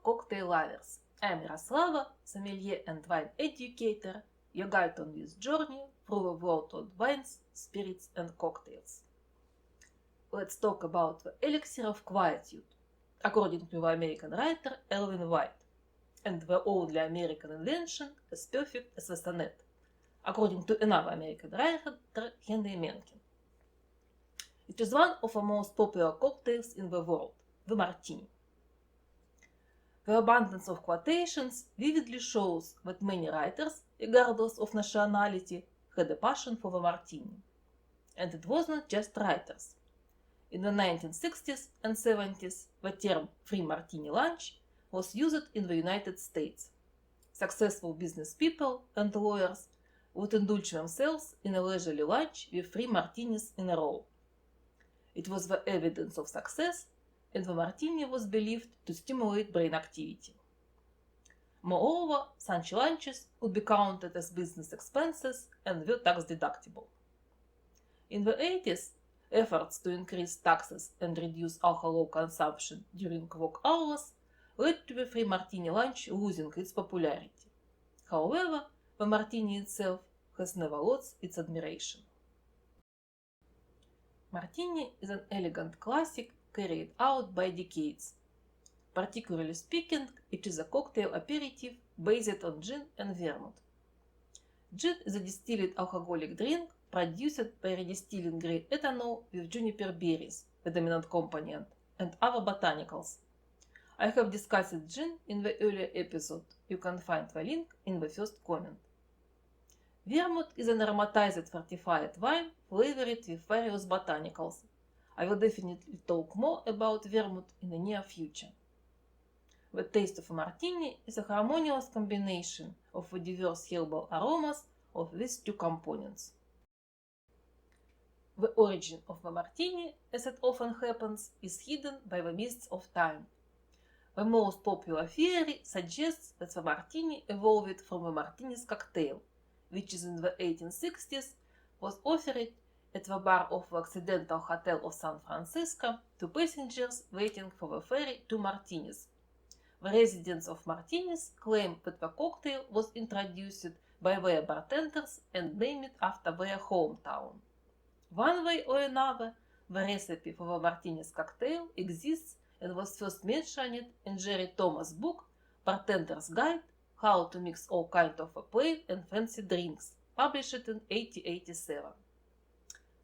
cocktail lovers. I am Yaroslava, sommelier and wine educator, your guide on this journey through the world of wines, spirits and cocktails. Let's talk about the elixir of quietude, according to the American writer Elvin White, and the only American invention as perfect as the sonnet, according to another American writer, Henry Mencken. It is one of the most popular cocktails in the world, the martini. The abundance of quotations vividly shows that many writers, regardless of nationality, had a passion for the martini. And it was not just writers. In the 1960s and 70s, the term free martini lunch was used in the United States. Successful business people and lawyers would indulge themselves in a leisurely lunch with 3 martinis in a row. It was the evidence of success, and the martini was believed to stimulate brain activity. Moreover, such lunches could be counted as business expenses and were tax deductible. In the 80s, efforts to increase taxes and reduce alcohol consumption during work hours led to the free martini lunch losing its popularity. However, the martini itself has never lost its admiration. Martini is an elegant classic carried out by decades. Particularly speaking, it is a cocktail aperitif based on gin and vermouth. Gin is a distilled alcoholic drink produced by redistilling grey ethanol with juniper berries, the dominant component, and other botanicals. I have discussed gin in the earlier episode. You can find the link in the first comment. Vermouth is an aromatized fortified wine flavored with various botanicals. I will definitely talk more about vermouth in the near future. The taste of a martini is a harmonious combination of the diverse herbal aromas of these 2 components. The origin of the martini, as it often happens, is hidden by the mists of time. The most popular theory suggests that the martini evolved from the martinis cocktail, which in the 1860s was offered at the bar of the Occidental Hotel of San Francisco to passengers waiting for the ferry to Martinis. The residents of Martinis claim that the cocktail was introduced by their bartenders and named after their hometown. One way or another, the recipe for the Martinis cocktail exists and was first mentioned in Jerry Thomas' book Bartender's Guide: How to Mix All Kinds of Plain and Fancy Drinks, published in 1887.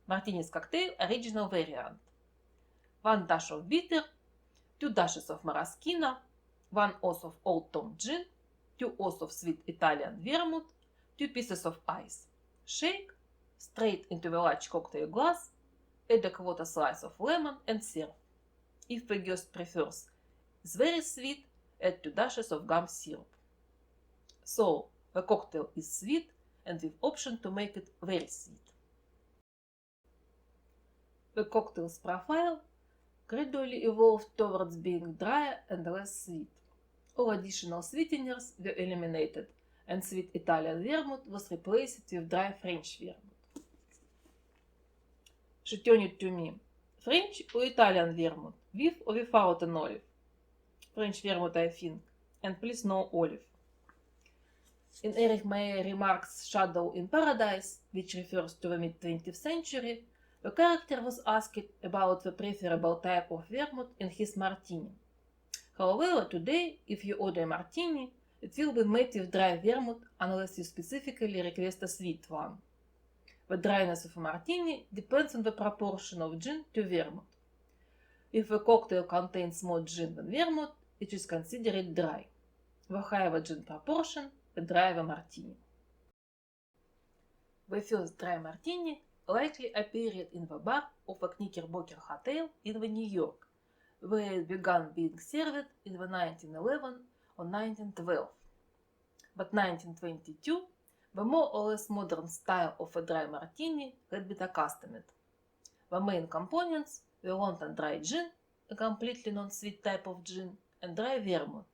Martinis cocktail original variant: 1 dash of bitter, 2 dashes of maraschino, 1 oz of Old Tom gin, 2 oz of sweet Italian vermouth, 2 pieces of ice. Shake, straight into the large cocktail glass, add a quarter slice of lemon and serve. If the guest prefers is very sweet, add 2 dashes of gum syrup. So, the cocktail is sweet and with option to make it very sweet. The cocktail's profile gradually evolved towards being drier and less sweet. All additional sweeteners were eliminated, and sweet Italian vermouth was replaced with dry French vermouth. Return it to me. French or Italian vermouth, with or without an olive? French vermouth, I think, and please no olive. In Erich Meyer Remarque's Shadow in Paradise, which refers to the mid-20th century, the character was asked about the preferable type of vermouth in his martini. However, today, if you order a martini, it will be made with dry vermouth unless you specifically request a sweet one. The dryness of a martini depends on the proportion of gin to vermouth. If a cocktail contains more gin than vermouth, it is considered dry. The higher the gin proportion, the drier the martini. The first dry martini likely appeared in the bar of the Knickerbocker Hotel in New York, where it began being served in the 1911 or 1912. But 1922, the more or less modern style of a dry martini had been accustomed. The main components were London dry gin, a completely non-sweet type of gin, and dry vermouth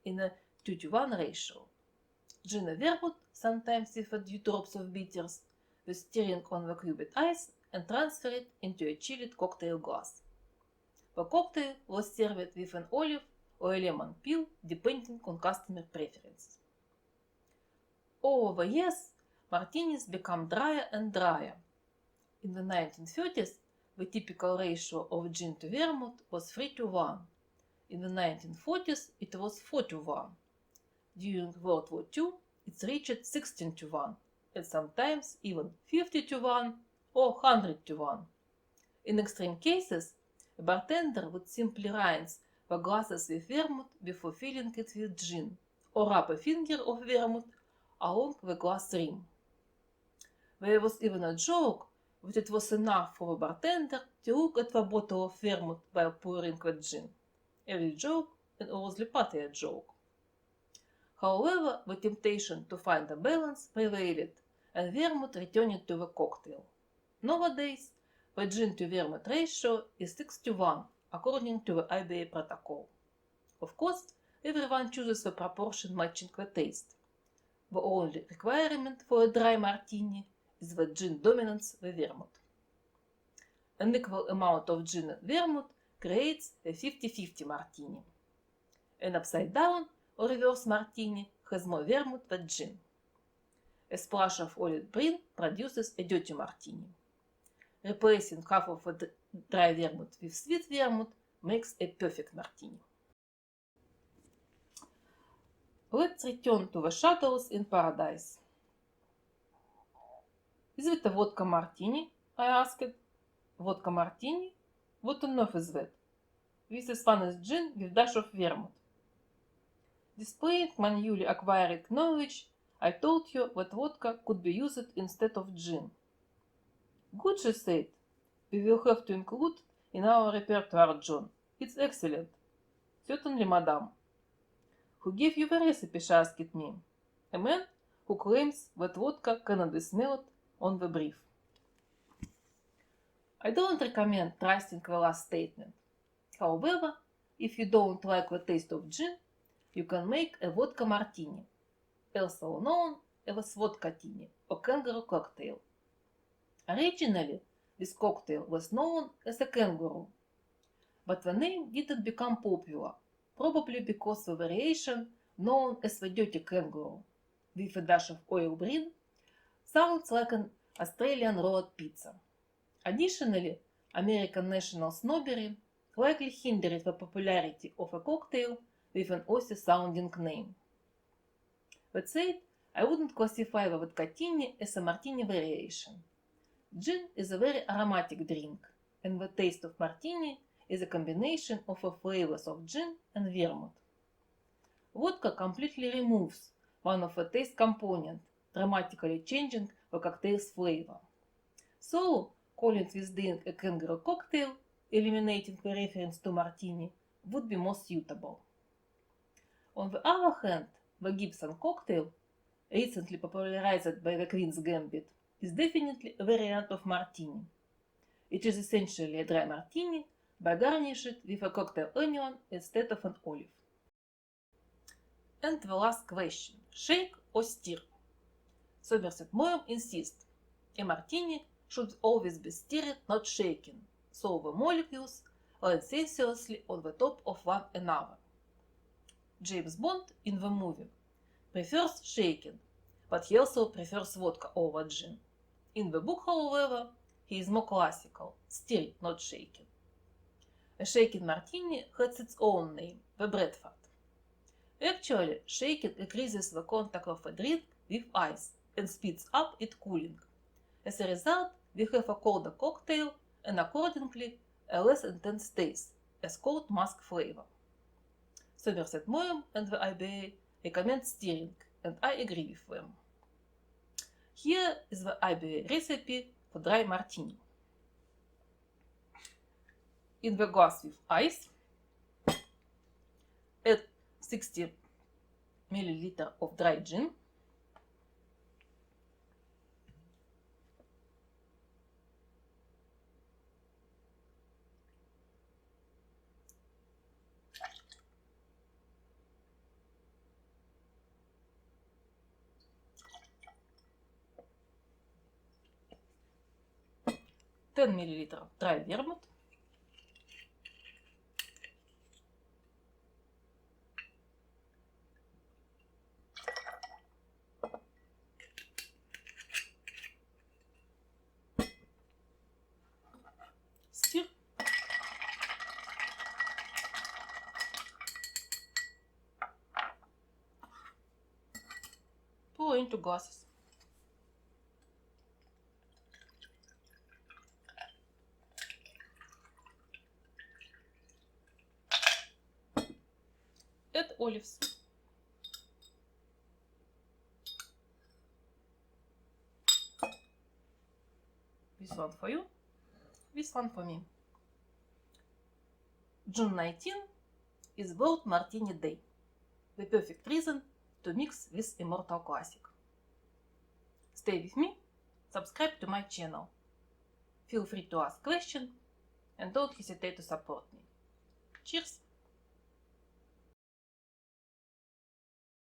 in a 2-to-1 ratio. Gin and vermouth, sometimes with a few drops of bitters, were stirring on the cubed ice and transferred into a chilled cocktail glass. The cocktail was served with an olive or a lemon peel, depending on customer preferences. Over the years, martinis become drier and drier. In the 1930s, the typical ratio of gin to vermouth was 3:1. In the 1940s, it was 4:1. During World War II, it reached 16:1, and sometimes even 50:1 or 100:1. In extreme cases, a bartender would simply rinse the glasses with vermouth before filling it with gin, or rub a finger of vermouth along the glass rim. There was even a joke that it was enough for the bartender to look at the bottle of vermouth while pouring the gin. Every joke and always partly a joke. However, the temptation to find a balance prevailed, and vermouth returned to the cocktail. Nowadays, the gin to vermouth ratio is 6:1, according to the IBA protocol. Of course, everyone chooses the proportion matching the taste. The only requirement for a dry martini is that gin dominates the vermouth. An equal amount of gin and vermouth creates a 50-50 martini. An upside down or reverse martini has more vermouth than gin. A splash of olive green produces a dirty martini. Replacing half of the dry vermouth with sweet vermouth makes a perfect martini. Let's return to the shadows in paradise. Is it a vodka martini? I asked. Vodka martini? What on earth is that? This is Spanish gin with dash of vermouth. Displaying my newly acquired knowledge, I told her that vodka could be used instead of gin. Good, she said. We will have to include in our repertoire, John. It's excellent. Certainly, madame. Who gave you the recipe, she asked me. A man who claims that vodka cannot be smelled on the brief. I don't recommend trusting the last statement. However, if you don't like the taste of gin, you can make a vodka martini, also known as vodkatini or kangaroo cocktail. Originally, this cocktail was known as a kangaroo, but the name didn't become popular, probably because the variation known as the dirty kangaroo, with a dash of oil green, sounds like an Australian rolled pizza. Additionally, American national snobbery likely hindered the popularity of a cocktail with an Aussie-sounding name. That said, I wouldn't classify the vodkatini as a martini variation. Gin is a very aromatic drink, and the taste of martini is a combination of the flavors of gin and vermouth. Vodka completely removes one of the taste components, dramatically changing the cocktail's flavor. So, calling this drink a kangaroo cocktail, eliminating the reference to martini, would be more suitable. On the other hand, the Gibson cocktail, recently popularized by the Queen's Gambit, is definitely a variant of martini. It is essentially a dry martini, but garnished with a cocktail onion instead of an olive. And the last question, shake or stir? Somerset Maugham insists, a martini should always be stirred, not shaken, so the molecules land sensuously on the top of one another. James Bond in the movie prefers shaking, but he also prefers vodka over gin. In the book, however, he is more classical, stirred, not shaken. A shaken martini has its own name, the Bradford. Actually, shaking increases the contact of a drink with ice and speeds up its cooling. As a result, we have a colder cocktail and accordingly a less intense taste, as cold musk flavor. Somerset Maugham and the IBA recommend stirring, and I agree with them. Here is the IBA recipe for dry martini. In the glass with ice, add 60 ml of dry gin, ten ml dry vermouth, pour into glasses. Add olives. This one for you, this one for me. June 19 is World Martini Day, the perfect reason to mix with Immortal Classic. Stay with me, subscribe to my channel. Feel free to ask questions and don't hesitate to support me. Cheers!